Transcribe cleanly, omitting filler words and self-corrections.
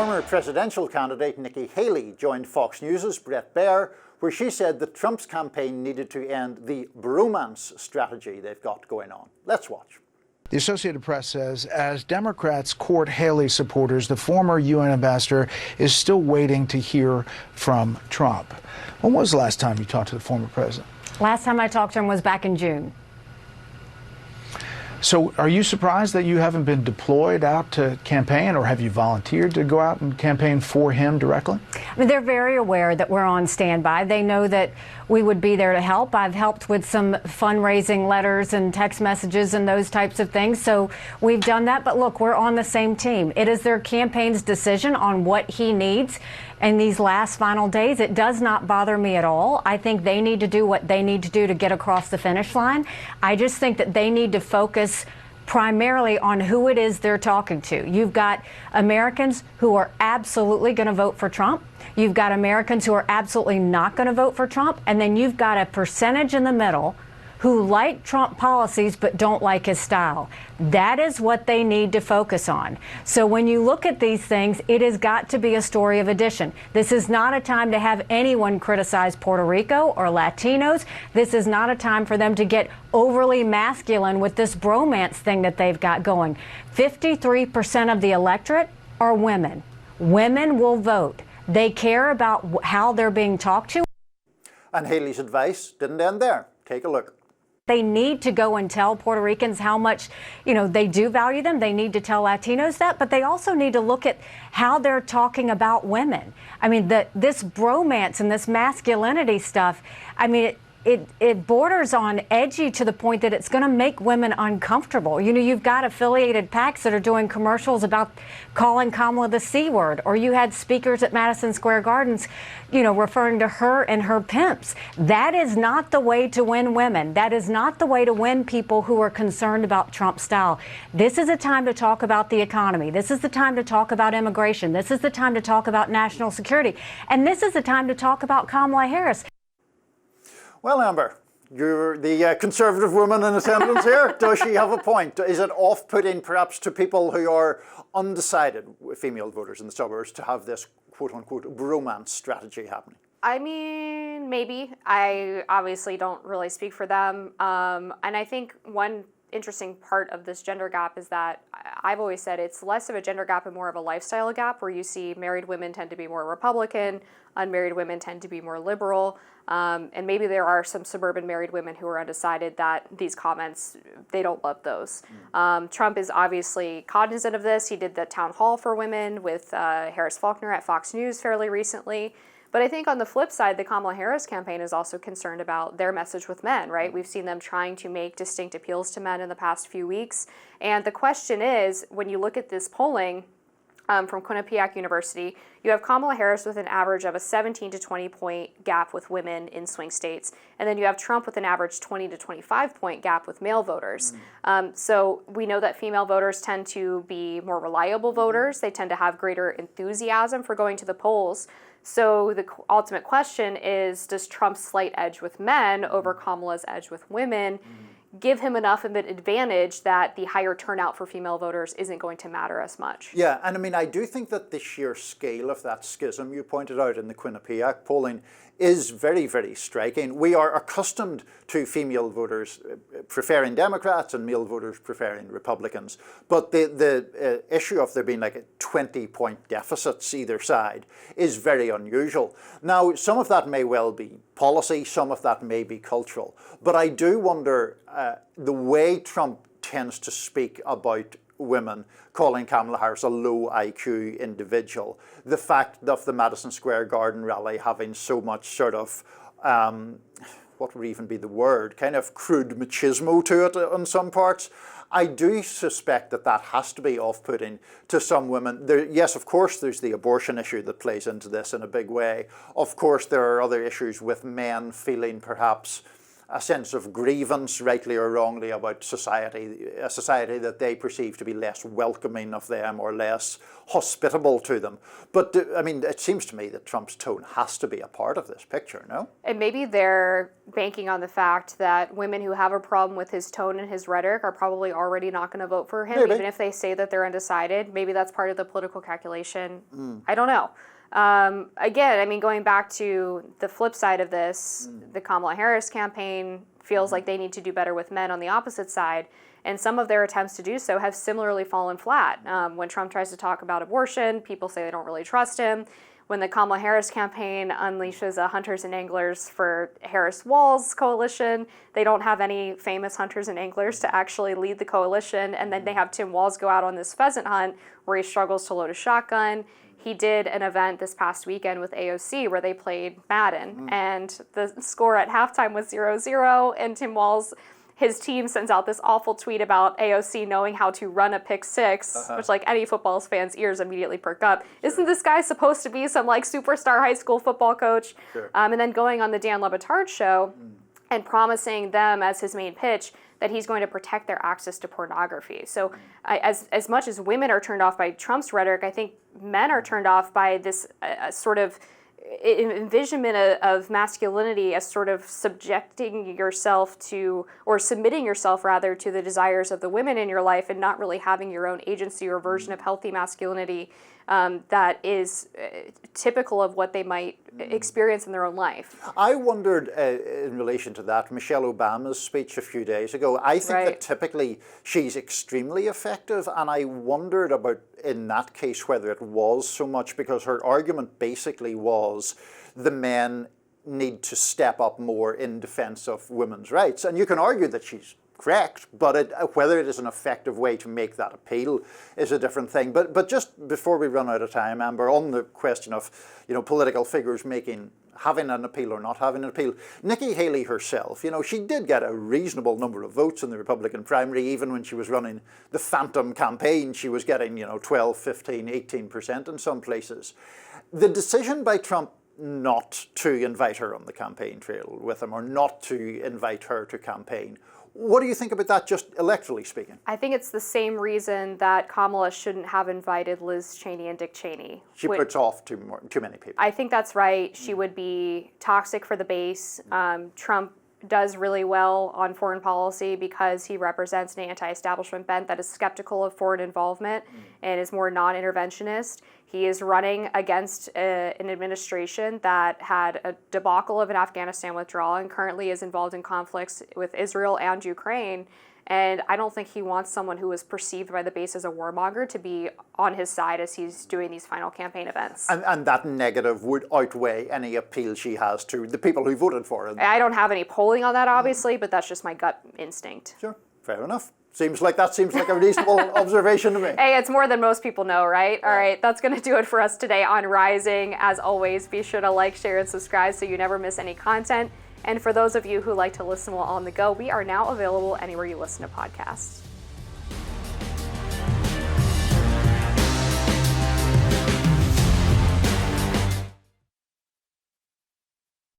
Former presidential candidate Nikki Haley joined Fox News' Bret Baier, where she said that Trump's campaign needed to end the bromance strategy they've got going on. Let's watch. The Associated Press says as Democrats court Haley supporters, the former UN ambassador is still waiting to hear from Trump. When was the last time you talked to the former president? Last time I talked to him was back in June. So are you surprised that you haven't been deployed out to campaign, or have you volunteered to go out and campaign for him directly? I mean, they're very aware that we're on standby. They know that we would be there to help. I've helped with some fundraising letters and text messages and those types of things. So we've done that. But look, we're on the same team. It is their campaign's decision on what he needs in these last final days. It does not bother me at all. I think they need to do what they need to do to get across the finish line. I just think that they need to focus primarily on who it is they're talking to. You've got Americans who are absolutely going to vote for Trump. You've got Americans who are absolutely not going to vote for Trump. And then you've got a percentage in the middle who like Trump policies but don't like his style. That is what they need to focus on. So when you look at these things, it has got to be a story of addition. This is not a time to have anyone criticize Puerto Rico or Latinos. This is not a time for them to get overly masculine with this bromance thing that they've got going. 53% of the electorate are women. Women will vote. They care about how they're being talked to. And Haley's advice didn't end there. Take a look. They need to go and tell Puerto Ricans how much, they do value them. They need to tell Latinos that, but they also need to look at how they're talking about women. I mean, this bromance and this masculinity stuff, I mean, it borders on edgy to the point that it's going to make women uncomfortable. You've got affiliated PACs that are doing commercials about calling Kamala the C word, or you had speakers at Madison Square Gardens, referring to her and her pimps. That is not the way to win women. That is not the way to win people who are concerned about Trump's style. This is a time to talk about the economy. This is the time to talk about immigration. This is the time to talk about national security. And this is the time to talk about Kamala Harris. Well, Amber, you're the conservative woman in attendance here. Does she have a point? Is it off-putting perhaps to people who are undecided, female voters in the suburbs, to have this quote-unquote bromance strategy happening? I mean, maybe. I obviously don't really speak for them. And I think one interesting part of this gender gap is that I've always said it's less of a gender gap and more of a lifestyle gap, where you see married women tend to be more Republican, unmarried women tend to be more liberal. And maybe there are some suburban married women who are undecided that these comments, they don't love those. Trump is obviously cognizant of this. He did the town hall for women with Harris Faulkner at Fox News fairly recently. But I think on the flip side, the Kamala Harris campaign is also concerned about their message with men, right? We've seen them trying to make distinct appeals to men in the past few weeks. And the question is, when you look at this polling, from Quinnipiac University, you have Kamala Harris with an average of a 17 to 20 point gap with women in swing states. And then you have Trump with an average 20 to 25 point gap with male voters. So we know that female voters tend to be more reliable voters. They tend to have greater enthusiasm for going to the polls. So the ultimate question is, does Trump's slight edge with men over Kamala's edge with women give him enough of an advantage that the higher turnout for female voters isn't going to matter as much? Yeah, and I mean, I do think that the sheer scale of that schism you pointed out in the Quinnipiac polling is very, very striking. We are accustomed to female voters preferring Democrats and male voters preferring Republicans. But the issue of there being like a 20-point deficits either side is very unusual. Now, some of that may well be policy, some of that may be cultural. But I do wonder the way Trump tends to speak about women, calling Kamala Harris a low IQ individual, the fact of the Madison Square Garden rally having so much sort of, what would even be the word, kind of crude machismo to it on some parts. I do suspect that that has to be off-putting to some women. Yes, of course, there's the abortion issue that plays into this in a big way. Of course, there are other issues with men feeling perhaps a sense of grievance, rightly or wrongly, about society, a society that they perceive to be less welcoming of them or less hospitable to them. But I mean, it seems to me that Trump's tone has to be a part of this picture, no? And maybe they're banking on the fact that women who have a problem with his tone and his rhetoric are probably already not going to vote for him, even if they say that they're undecided. Maybe that's part of the political calculation. I don't know. Again, I mean, going back to the flip side of this, the Kamala Harris campaign feels like they need to do better with men on the opposite side. And some of their attempts to do so have similarly fallen flat. When Trump tries to talk about abortion, people say they don't really trust him. When the Kamala Harris campaign unleashes a Hunters and Anglers for Harris Walls coalition, they don't have any famous hunters and anglers to actually lead the coalition. And then they have Tim Walz go out on this pheasant hunt where he struggles to load a shotgun. He did an event this past weekend with AOC where they played Madden, and the score at halftime was 0-0, and Tim Walz, his team, sends out this awful tweet about AOC knowing how to run a pick six, which, like, any football fan's ears immediately perk up. Isn't this guy supposed to be some, like, superstar high school football coach? And then going on the Dan Le Batard show and promising them as his main pitch that he's going to protect their access to pornography. So as much as women are turned off by Trump's rhetoric, I think men are turned off by this sort of envisionment of masculinity as sort of subjecting yourself to, or submitting yourself rather, to the desires of the women in your life and not really having your own agency or version of healthy masculinity that is typical of what they might experience in their own life. I wondered in relation to that, Michelle Obama's speech a few days ago, I think that typically she's extremely effective, and I wondered about, in that case, whether it was so much because her argument basically was the men need to step up more in defense of women's rights. And you can argue that she's correct, but whether it is an effective way to make that appeal is a different thing. But just before we run out of time, Amber, on the question of, you know, political figures having an appeal or not having an appeal, Nikki Haley herself, you know, she did get a reasonable number of votes in the Republican primary. Even when she was running the phantom campaign, she was getting, you know, 12, 15, 18% in some places. The decision by Trump not to invite her on the campaign trail with him, or not to invite her to campaign, what do you think about that, just electorally speaking? I think it's the same reason that Kamala shouldn't have invited Liz Cheney and Dick Cheney. She puts off too many people. I think that's right. She would be toxic for the base. Trump does really well on foreign policy because he represents an anti-establishment bent that is skeptical of foreign involvement and is more non-interventionist. He is running against an administration that had a debacle of an Afghanistan withdrawal and currently is involved in conflicts with Israel and Ukraine. And I don't think he wants someone who is perceived by the base as a warmonger to be on his side as he's doing these final campaign events. And that negative would outweigh any appeal she has to the people who voted for her. I don't have any polling on that, obviously, but that's just my gut instinct. Sure, fair enough. Seems like a reasonable observation to me. Hey, it's more than most people know, right? All right, that's going to do it for us today on Rising. As always, be sure to like, share, and subscribe so you never miss any content. And for those of you who like to listen while on the go, we are now available anywhere you listen to podcasts.